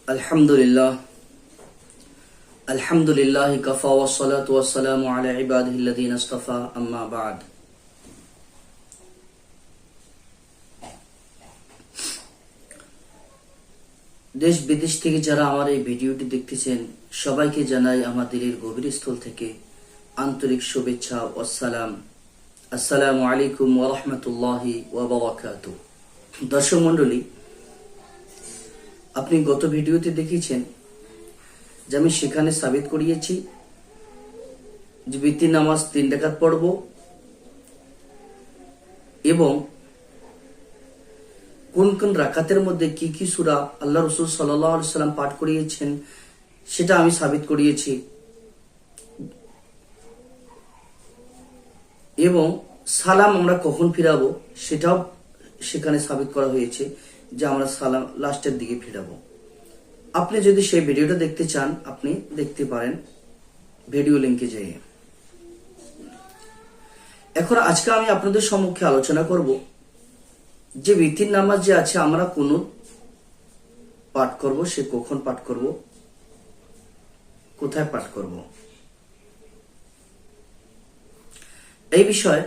আলহামদুলিল্লাহ কাফা ওয়াসসালাতু ওয়াসসালামু আলা ইবাদিহিল্লাযীনা ইসতাফা আম্মা বা'দ। দেশ বিদেশ থেকে যারা আমার এই ভিডিওটি দেখতেছেন সবাইকে জানাই আমার দিলের গভীর স্থল থেকে আন্তরিক শুভেচ্ছা ও সালাম। আসসালামু আলাইকুম ওয়া রাহমাতুল্লাহি ওয়া বারাকাতুহু। দর্শক মণ্ডলী, আপনি গত ভিডিওতে দেখেছেন যে আমি সেখানে সাবিত করিয়েছি যে বিতির নামাজ 3 রাকাত পড়ব এবং কোন কোন রাকাতের মধ্যে কি কি সূরা আল্লাহ রাসূল সাল্লাল্লাহু আলাইহি সাল্লাম পাঠ করিয়েছেন সেটা আমি সাবিত করিয়েছি এবং সালাম আমরা কখন ফিরাবো সেটাও সেখানে সাবিত করা হয়েছে যে আমরা সালাম লাস্টের দিকে ফিরাবো। আপনি যদি সেই ভিডিওটা দেখতে চান আপনি দেখতে পারেন ভিডিও লিংকে যেয়ে। এখন আজকে আমি আপনাদের সম্মুখে আলোচনা করব যে বিতির নামাজ যে আছে আমরা কুনুত পাঠ করব, সে কখন পাঠ করব, কোথায় পাঠ করব, এই বিষয়ে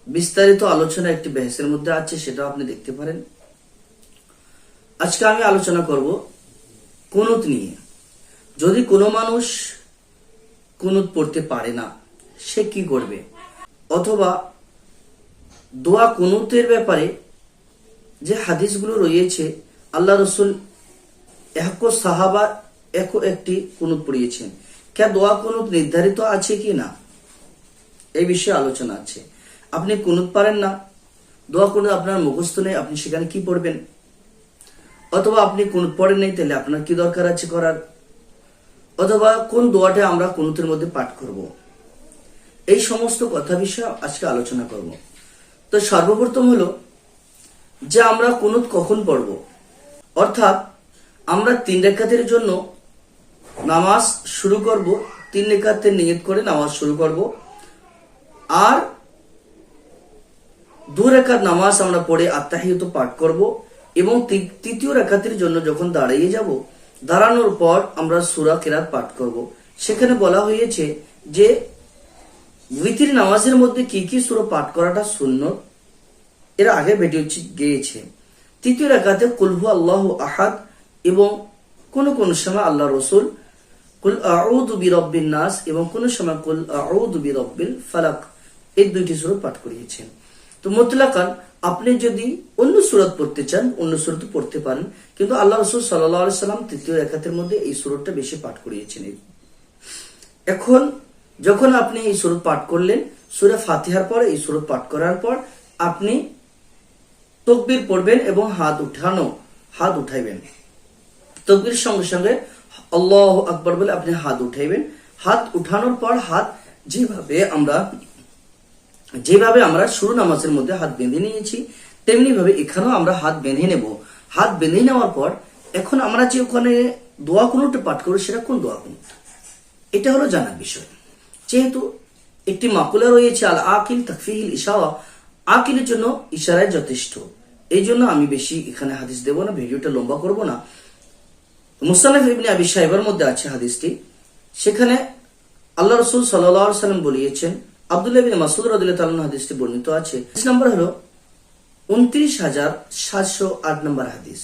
বিস্তারিত আলোচনা একটি বহসের মধ্যে আছে, সেটা আপনি দেখতে পারেন। আজকে আমি আলোচনা করব কুনুত নিয়ে। যদি কোনো মানুষ কুনুত পড়তে পারে না সে কি করবে, অথবা দোয়া কুনুতের ব্যাপারে যে হাদিসগুলো রয়েছে আল্লাহ রসুল এক সাহাবা একটি কুনুত পড়িয়েছেন, কে দোয়া কুনুত নির্ধারিত আছে কি না এই বিষয়ে আলোচনা আছে। আপনি কুনুত পারেন না, দোয়া কুনুত আপনার মুখস্থ নেই, আপনি সেখানে কি পড়বেন, অথবা আপনি কুনুত পড়েন নাই তাহলে আপনার কি দরকার আছে করার, অথবা কোন দোয়াটা আমরা কুনুতের মধ্যে পাঠ করব, এই সমস্ত কথা বিষয়ে আজকে আলোচনা করব। তো সর্বপ্রথম হলো যে আমরা কুনুত কখন পড়ব, অর্থাৎ আমরা 3 রাকাতের জন্য নামাজ শুরু করব, 3 রাকাতের নিয়ত করে নামাজ শুরু করব, আর 2 রাকাত নামাজ আমরা পড়ে আত্তাহিয়াত পাঠ করব এবং 3য় রাকাতের জন্য যখন দাঁড়িয়ে যাব দাঁড়ানোর পর আমরা সূরা কিরাত পাঠ করব। সেখানে বলা হয়েছে যে উইতির নামাজের মধ্যে কি কি সূরা পাঠ করাটা সুন্নত, এর আগে ভিডিও গিয়েছে। 3য় রাকাতে কুল হু আল্লাহু আহাদ এবং কোন কোন সময় আল্লাহ রাসূল কুল আউযু বিরাব্বিন নাস এবং কোন সময় কুল আউযু বিরাব্বিল ফালাক, এই 2টি সূরা পাঠ করিয়েছেন। তো মুতলাকান আপনি যদি অন্য সূরাত পড়তে চান অন্য সূরাত পড়তে পারেন, কিন্তু আল্লাহ রাসূল সাল্লাল্লাহু আলাইহি সাল্লাম 3য় রাকাতের মধ্যে এই সূরাটা বেশি পাঠ করিয়েছেন। এখন যখন আপনি এই সূরা পাঠ করলেন, সূরা ফাতিহার পর এই সূরা পাঠ করার পর আপনি তাকবীর পড়বেন এবং হাত উঠাইবেন। তাকবীর সঙ্গে সঙ্গে আল্লাহু আকবার বলে আপনি হাত উঠাইবেন। হাত উঠানোর পর হাত যেভাবে আমরা শুরু নামাজের মধ্যে হাত বেঁধে নিয়েছি তেমনি ভাবে এখানেও আমরা হাত বেঁধে নেব। হাত বেঁধে নেওয়ার পর এখন আমরা যে ওখানে দোয়া কুনুতটা পাঠ করব সেটা কোন দোয়া কুনুত, এটা হলো জানার বিষয়। যেহেতু একটি মাকুলা রয়েছে আল আকিল তাকফিহিল ইশারা, আকিলের জন্য ইশারায় যথেষ্ট, এই জন্য আমি বেশি এখানে হাদিস দেব না, ভিডিওটা লম্বা করব না। মুসান্নাফ ইবনে আবি শাইবার মধ্যে আছে হাদিসটি, সেখানে আল্লাহ রাসূল সাল্লাল্লাহু আলাইহি সাল্লাম বলেছেন, আব্দুল্লাহ ইবনে মাসউদ রাদিয়াল্লাহু তাআলা হাদিসটি বর্ণিত আছে। হাদিস নাম্বার হলো 29708 নম্বর হাদিস।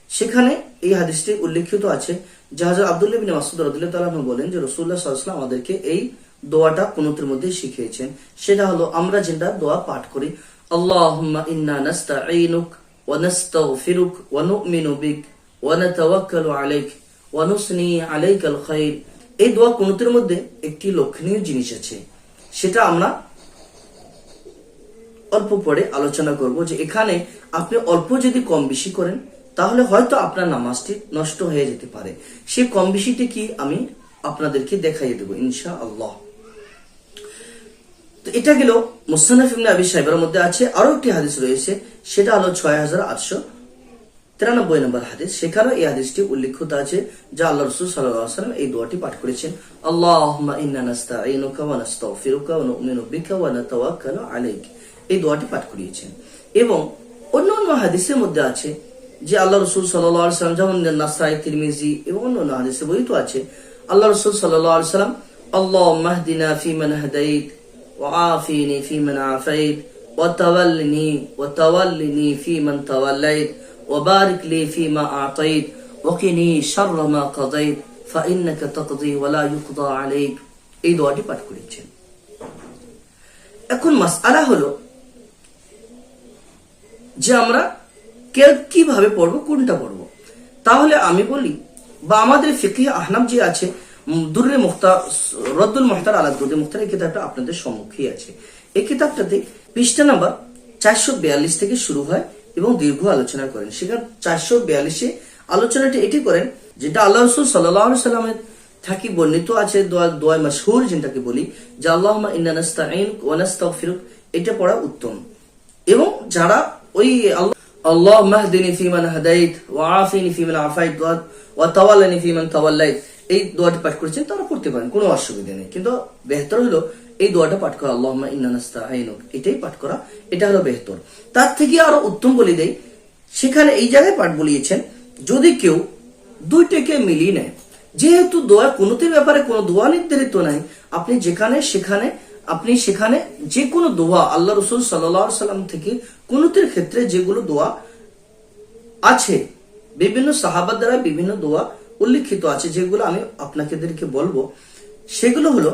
সেখানে এই হাদিসটি উল্লেখিত আছে যে হযরত আব্দুল্লাহ ইবনে মাসউদ রাদিয়াল্লাহু তাআলা বলেন যে রাসূলুল্লাহ সাল্লাল্লাহু আলাইহি ওয়াসাল্লাম আমাদেরকে এই দোয়াটা কুনুতের মধ্যে শিখিয়েছেন। সেটা হলো আমরা যেটা দোয়া পাঠ করি, আল্লাহুম্মা ইন্না নাস্তাঈনুক ওয়া নাস্তাগফিরুক ওয়া নু'মিনু বিক ওয়া নাতাওয়াক্কালু আলাইক ওয়া নুসনি আলাইকাল খায়র। এই দোয়া কুনুতের মধ্যে একটি লক্ষণীয় জিনিস আছে, সেটা আমরা অল্প পরে আলোচনা করব। যে এখানে আপনি অল্প যদি কম বেশি করেন তাহলে হয়তো আপনার নামাজটি নষ্ট হয়ে যেতে পারে। সেই কম বেশিটি কি আমি আপনাদেরকে দেখাইয়ে দেব ইনশাআল্লাহ। তো এটা গেল মুসান্নাফ ইবনে আবি শাইবার মধ্যে আছে। আরো একটি হাদিস রয়েছে, সেটা হলো 6893 নম্বর হাদিস। সেখানেও এই হাদিসটি উল্লেখিত আছে যে আল্লাহ রাসূল সাল্লাল্লাহু আলাইহি ওয়াসাল্লাম এই দোয়াটি পাঠ করেছেন, আল্লাহুম্মা ইন্না নাস্তাঈনুকা ওয়া নাস্তাগফিরুকা ওয়া নু'মিনু বিকা ওয়া নাতাওয়াক্কালু আলাইক, এই দোয়াটি পাঠ করিয়েছেন। এবং অন্য হাদিসের মধ্যে আছে যে আল্লাহ রসুল সাল্লাল্লাহু আলাইহি সাল্লাম, যেমন নাসাই, তিরমিজি এবং অন্যান্য হাদিসে বই তো আছে, আল্লাহ রসুল সাল্লাল্লাহু আলাইহি সাল্লাম আল্লাহুম্মা ইহদিনা ফিমান হাদাইত ওয়া আফিনি ফিমান আফাইত ওয়া তাওয়াল্লিনি ফিমান তাওয়াল্লাইত ওয়া বারিক লি ফিমা আতাইত ওয়া কিনি শাররা মা কাদাইত ফাইন্নাকা তাকদি ওয়া লা ইউকদা আলাইক, এই দোয়াটি পাঠ করেছেন। এখন মাসআলা হলো যে আমরা কিভাবে পড়বো, কোনটা পড়বো। তাহলে আমি বলি, বা আমাদের ফিকহ আহনাফ যে আছে, দুররে মুখতার, রদ্দুল মুখতার আলা দুররে মুখতার, এই কিতাবটা আপনাদের সম্মুখে আছে। এই কিতাবটাতে পৃষ্ঠা নাম্বার 442 থেকে শুরু হয় এবং দীর্ঘ আলোচনা করেন। সেখানে 442-এ আলোচনাটি এটি করেন যেটা আল্লাহ রাসূল সাল্লাল্লাহু আলাইহি সাল্লামের থাকি বর্ণিত আছে, দোয়া মাশহুর যেটাকে বলি, যে আল্লাহুম্মা ইন্না নাস্তাঈনুক ওয়া নাস্তাগফিরুক, এটা পড়া উত্তম। এবং যারা ওই আল্লাহুম্মা ইহদিনি ফিমান হাদাইত ওয়া আফিনি ফিমান আফাইত ওয়া তাওয়াল্লানি ফিমান তাওয়াল্লাইত, এই দোয়াটি পাঠ করেছেন, তারা পড়তে পারেন, কোনো অসুবিধা নেই। কিন্তু বেহতর হলো এই দোয়াটা পাঠ করা, আল্লাহুম্মা ইন্না নাস্তাঈনুক, এটাই পাঠ করা, এটা হলো বেহতর। তার থেকে আরো উত্তম বলে দেই, সেখানে এই জায়গায় পাঠ বলিয়েছেন যদি কেউ দুইটাকে মিলিয়ে নেয়, যেহেতু দোয়া কুনুতের ব্যাপারে কোনো দোয়া নির্ধারিত নাই, আপনি সেখানে যে কোনো দোয়া আল্লাহ রাসূল সাল্লাল্লাহু আলাইহি সাল্লাম থেকে কুনুতের ক্ষেত্রে যেগুলো দোয়া আছে, বিভিন্ন সাহাবার দ্বারা বিভিন্ন দোয়া উল্লিখিত আছে, যেগুলো আমি আপনাদেরকে বলবো, সেগুলো হলো,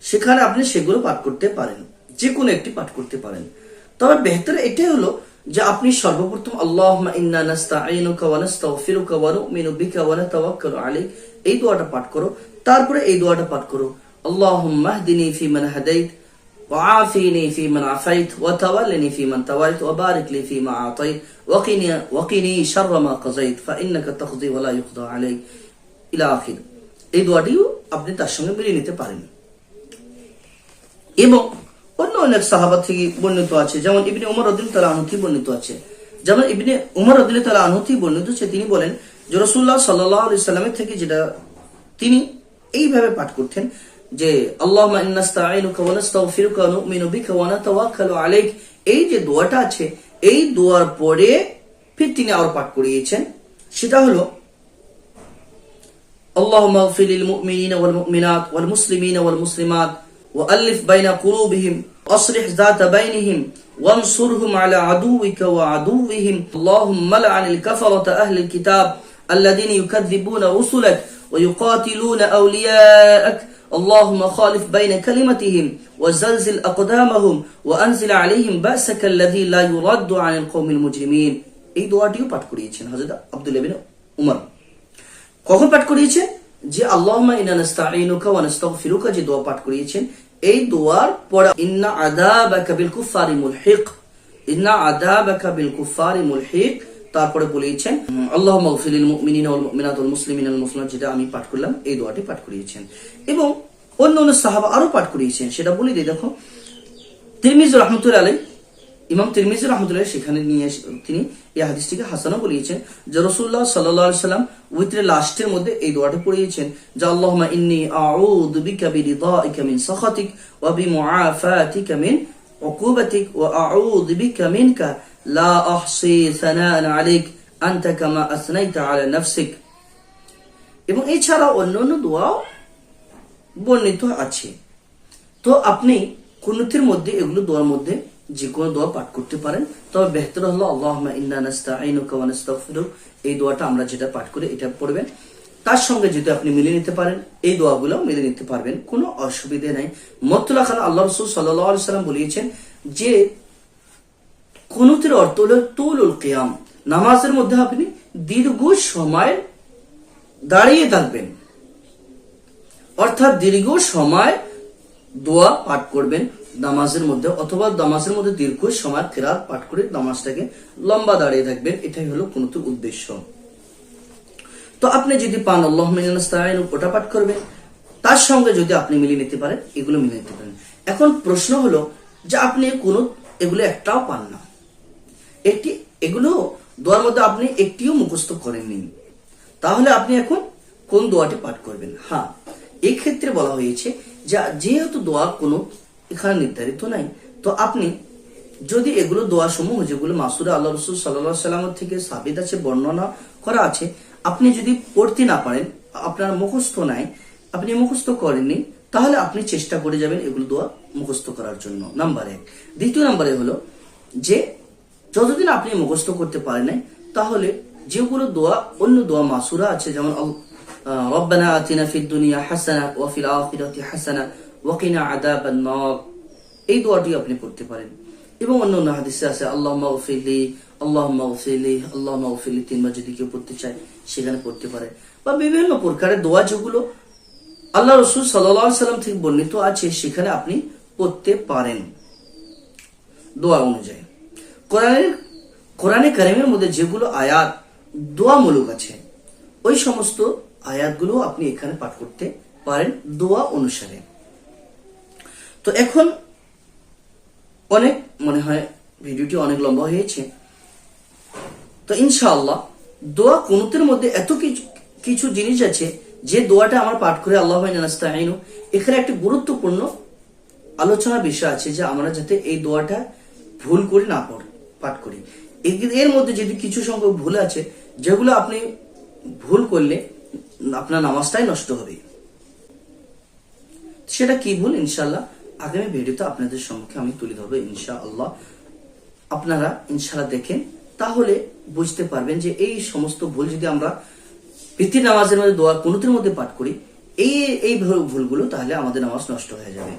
সেখানে আপনি সেগুলো পাঠ করতে পারেন, যে কোনো একটি পাঠ করতে পারেন। তবে বেহতর এটাই হলো যে আপনি সর্বপ্রথম আল্লাহুম্মা ইন্না নাস্তাঈনুকা ওয়া নাস্তাগফিরুকা ওয়া নু'মিনু বিকা ওয়া নাতাওয়াক্কালু আলাইক, এই দোয়াটা পাঠ করো। তারপরে এই দোয়াটা পাঠ করো, আল্লাহুম্মা ইহদিনি ফিমান হাদাইত ওয়া আফিনি ফিমান আফাইত ওয়া তাওয়াল্লিনি ফিমান তাওয়ালাইত ওয়া বারিক লি ফিমা আতাইত ওয়া কিনি শাররা মা কাযাইত ফাইন্নাকা তাকদি ওয়া লা ইউকদা আলাইক, ইলা আখির। এই দোয়াটিও আপনি তার সঙ্গে মিলিয়ে নিতে পারেন। এবং অন্য অনেক সাহাবা থেকে বর্ণিত আছে, যেমন ইবনে উমর রাদিয়াল্লাহু তাআলা আনহু থেকে বর্ণিত আছে, যেমন ইবনে উমর রাদিয়াল্লাহু তাআলা আনহু থেকে বর্ণিত আছে, তিনি বলেন যে রাসূলুল্লাহ সাল্লাল্লাহু আলাইহি সাল্লামের থেকে যেটা তিনি এইভাবে পাঠ করতেন যে আল্লাহুম্মা ইন্না নাস্তাঈনুকা ওয়া নাস্তাগফিরুকা ওয়া নু'মিনু বিকা ওয়া নাতাওয়াক্কালু আলাইক, এই যে দোয়াটা আছে, এই দোয়ার পরে ফির তিনি আবার পাঠ করিয়েছেন, সেটা হলো আল্লাহুম্মা ইগফির লিল মুমিনিনা ওয়াল মুমিনাত ওয়াল মুসলিমিনা ওয়াল মুসলিমাত وألف بين قلوبهم أصلح ذات بينهم وانصرهم على عدوك وعدوهم اللهم لعن الكفرة أهل الكتاب الذين يكذبون رسلك ويقاتلون أولياءك اللهم خالف بين كلمتهم وزلزل أقدامهم وأنزل عليهم بأسك الذي لا يرد عن القوم المجرمين। এই দোয়াটিও পাঠ করিয়েছেন হযরত আব্দুল্লাহ ইবনে উমর। কখন পাঠ করিয়েছেন? যে আল্লাহুম্মা ইন্না নাস্তাঈনুকা ওয়া নাস্তাগফিরুকা, যে দোয়া পাঠ করিয়েছেন, এই দোয়ার পরে ইন্না আযাবাকা বিল কুফারি মুলহিক, ইন্না আযাবাকা বিল কুফারি মুলহিক, তারপরে বলেছেন আল্লাহুম্মা ইগফির লিল মুমিনিনা ওয়াল মুমিনাত ওয়াল মুসলিমিনা ওয়াল মুসলিমাত, যেটা আমি পাঠ করলাম, এই দোয়াটি পাঠ করিয়েছেন। এবং অন্য অন্য সাহাবা আরো পাঠ করিয়েছেন, সেটা বলে দিই। দেখো তিরমিজি রাহমাতুল্লাহ আলাইহি, ইমাম তিরমিজি রাহমাতুল্লাহ সেখানে নিয়ে তিনি এই হাদিসটিকে হাসানও বলেছেন, যে রাসূলুল্লাহ সাল্লাল্লাহু আলাইহি সাল্লাম উইত্রের লাস্টের মধ্যে এই দোয়াটি পড়িয়েছেন, যে আল্লাহুম্মা ইন্নী আউযু বিকা বিরিদাইকা মিন সাখাতিক ওয়া বিমুআফাতিকা মিন উকুবাতিক ওয়া আউযু বিকা মিনকা লা আহসি সানাআন আলাইক আনতা কামা আসনাইতা আলা নাফসিক। এবং এছাড়া অন্যান্য দোয়াও বর্ণিত আছে। তো আপনি কুনুতের মধ্যে, এগুলো দোয়ার মধ্যে যে কোনো দোয়া পাঠ করতে পারেন। তবে বেহতর হলো আল্লাহুম্মা ইন্না নাস্তাঈনুকা ওয়া নাস্তাগফিরুক, এই দোয়াটা আমরা যেটা পাঠ করি এটা পড়বেন। তার সঙ্গে যদি আপনি মিলিয়ে নিতে পারেন, এই দোয়াগুলো মিলিয়ে নিতে পারবেন, কোনো অসুবিধা নাই। মতলাকান আল্লাহ রাসূল সাল্লাল্লাহু আলাইহি সাল্লাম বলেছেন যে কুনুতের অর্থ হলো তুলুল কিয়াম, নামাজের মধ্যে আপনি দীর্ঘ সময় দাঁড়িয়ে থাকবেন, অর্থাৎ দীর্ঘ সময় দোয়া পাঠ করবেন নামাজের মধ্যে, অথবা নামাজের মধ্যে দীর্ঘ সময় কিরাত পাঠ করে নামাজটাকে লম্বা দাঁড়িয়ে থাকবেন, এটাই হলো কুনুতের উদ্দেশ্য। তো আপনি যদি পান আল্লাহুম্মা ইন্না নাস্তাঈনুক, ওটা পাঠ করবেন। তার সঙ্গে যদি আপনি মিলিয়ে নিতে পারেন, এগুলো মিলিয়ে নিতে পারেন। এখন প্রশ্ন হলো যে আপনি কুনুত এগুলো একটাও পান না, এগুলো দোয়ার মধ্যে আপনি একটিও মুখস্থ করেননি, তাহলে আপনি এখন কোন দোয়াটি পাঠ করবেন? হ্যাঁ, এই ক্ষেত্রে বলা হয়েছে যে যেহেতু দোয়া কোনো এখানে নির্ধারিত নাই, তো আপনি যদি এগুলো দোয়া সমূহ যেগুলো মাসুরে আল্লাহ রসুল সাল্লাল্লাহু সাল্লাম থেকে সাবিত আছে, বর্ণনা করা আছে, আপনি যদি পড়তে না পারেন, আপনার মুখস্থ নাই, আপনি মুখস্থ করেননি, তাহলে আপনি চেষ্টা করে যাবেন এগুলো দোয়া মুখস্থ করার জন্য, নাম্বার 1। দ্বিতীয় নাম্বারে হলো যে যতদিন আপনি মুখস্থ করতে পারেন নাই, তাহলে যেগুলো দোয়া, অন্য দোয়া মাসুরা আছে, যেমন রব্বানা আতিনা ফিদ দুনিয়া হাসানা ওয়া ফিল আখিরাতি হাসানা ওয়া কিনা আযাবান নার, এই দোয়াটি আপনি পড়তে পারেন। এবং অন্য অন্য হাদিসে আছে আল্লাহুম্মা গফিরলি, আল্লাহুম্মা গফিরলি, আল্লাহুম্মা গফিরলি, 3 বার যদি কেউ পড়তে চায় সেখানে পড়তে পারে। বা বিভিন্ন প্রকারের দোয়া যেগুলো আল্লাহ রসুল সাল্লাল্লাহু আলাইহি সাল্লাম থেকে বর্ণিত আছে, সেখানে আপনি পড়তে পারেন দোয়া অনুযায়ী। কোরআনে কারিমের মধ্যে যেগুলো আয়াত দোয়ামূলক আছে, ওই সমস্ত আয়াতগুলো আপনি এখানে পাঠ করতে পারেন দোয়া অনুসারে। তো এখন অনেক মনে হয় ভিডিওটি অনেক লম্বা হয়েছে, তো ইনশাআল্লাহ দোয়া কুনুতের মধ্যে এত কিছু জিনিস আছে যে দোয়াটা আমার পাঠ করে আল্লাহুম্মা ইন্না নাস্তাঈনু, এখানে একটি গুরুত্বপূর্ণ আলোচনার বিষয় আছে যে আমরা যাতে এই দোয়াটা ভুল করে না পাঠ করি। এর মধ্যে যদি কিছু সংখ্যক ভুল আছে, যেগুলো আপনি ভুল করলে আপনার নামাজটাই নষ্ট হবে। সেটা কি ভুল, ইনশাআল্লাহ আগামী ভিডিওতে আপনাদের সম্মুখে আমি তুলে ধরবো ইনশাআল্লাহ। আপনারা ইনশাআল্লাহ দেখেন, তাহলে বুঝতে পারবেন যে এই সমস্ত ভুল যদি আমরা প্রীতি নামাজের মধ্যে দোয়া কুনুতের মধ্যে পাঠ করি, এই ভুলগুলো, তাহলে আমাদের নামাজ নষ্ট হয়ে যাবে।